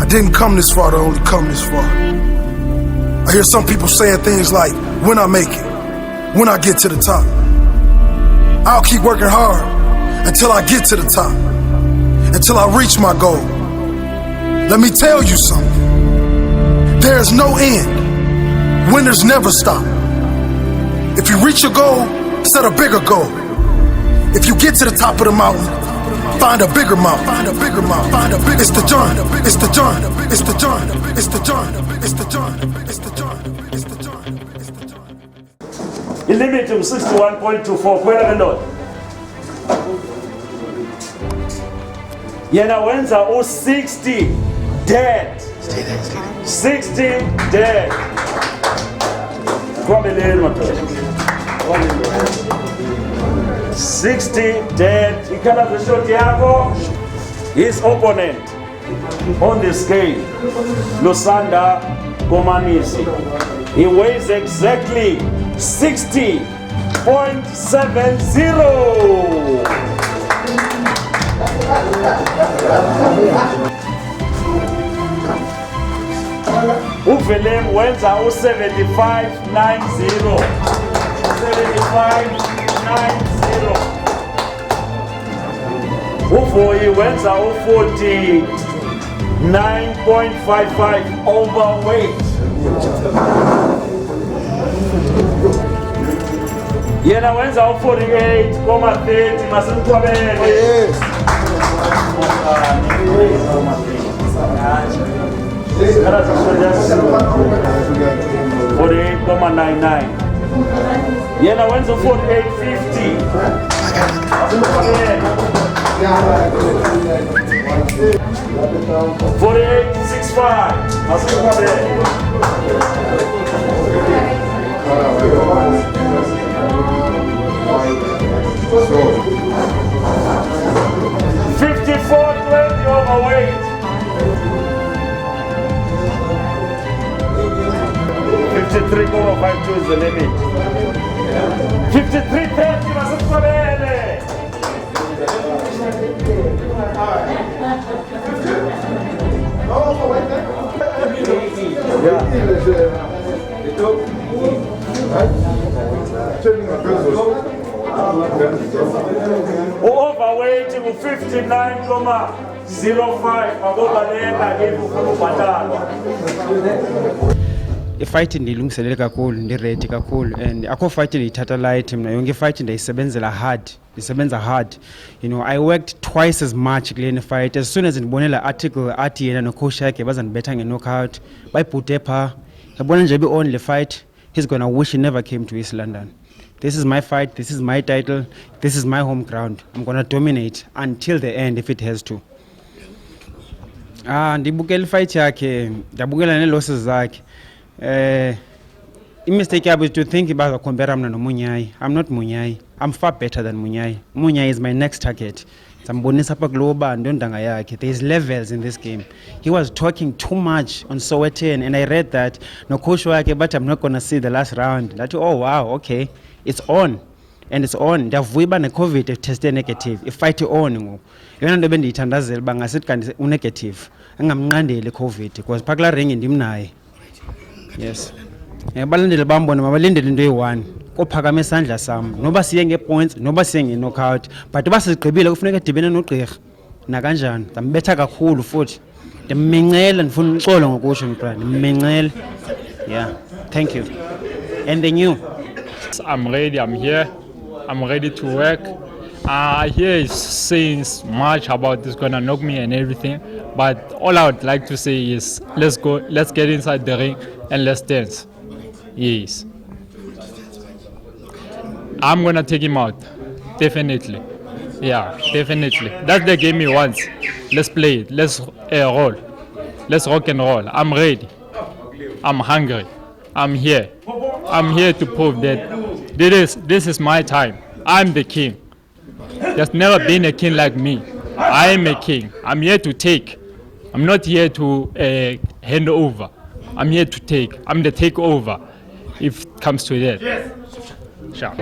didn't come this far to only come this far. I hear some people saying things like, when I make it, when I get to the top. I'll keep working hard until I get to the top, until I reach my goal. Let me tell you something. There's no end. Winners never stop. If you reach your goal, set a bigger goal. If you get to the top of the mountain, find a bigger mountain. Find a bigger mountain. Find a bigger. It's the journey. It's the journey. It's the journey. It's the journey. It's the journey. It's the journey. It's the journey. It's the journey. The limit is 61.24. Kwela kandoda. Yena wenza u60 dead. 60 dead. Kwabeleni madoda. 60 dead. Ikhala shot yakho. His opponent on the scale, Lusanda Komanisi. He weighs exactly 60.70. Uvelem wenza u75.90. 75.90. Uvoyi wenza u49.55 overweight. Yena wenza u48.30 masimkwabele. Yes. 48.99. Yena wenza u48.50. 48.65. 54.20 overweight. 53.52 is the limit. 53.30 masimkwabele. Overweight is 59.05. Fight ndilungiselele kakhulu, ndiready kakhulu, and akho fight ndiyithatha light mina. Yonke fight ndiyisebenzela hard, ndisebenza hard. You know, I worked twice as much kule fight. As soon as ndibonela article athi yena no coach yakhe bazandibetha nge-knockout, bayibhude pha, yabona nje only fight, he's gonna wish he never came to East London. This is my fight, this is my title, this is my home ground. I'm gonna dominate until the end if it has to. Ndibukela fight yakhe, ndabukela ne-losses zakhe. Mistake is to think about compare no Munyai. I'm not Munyai. I'm far better than Munyai. Munyai is my next target. There's levels in this game. He was talking too much on Sowetan, and I read that no coach wake, but I'm not gonna see the last round. That oh wow, okay, it's on, and it's on. Davuiba na COVID tested negative. If fight on, yona ndo bendi ithandazel bangasit kanti negative. Angamnqandeli COVID because phakla ring ndimnaye. Yes. Balandeli bambona mabalindele into eyi-1 kophakama esandla sam noba siye ngepoints noba siye nge-knockout but uba sizigqibile kufuneka edibene nogqirha nakanjani ndambetha kakhulu futhi ndimmencela ndifuna uxolo ngokutsho mntwana ndimmencela. Yeah, thank you. And the new I'm ready, I'm here, I'm ready to work. I hear saying much about this gonna knock me and everything, but all I would like to say is let's go, let's get inside the ring and let's dance. Yes, I'm gonna take him out, definitely. Yeah, definitely. That's the game he wants. Let's play it. Let's roll. Let's rock and roll. I'm ready. I'm hungry. I'm here. I'm here to prove that this is my time. I'm the king. There's never been a king like me. I am a king. I'm here to take. I'm not here to hand over. I'm here to take. I'm the takeover, if it comes to that. Yes. Sure.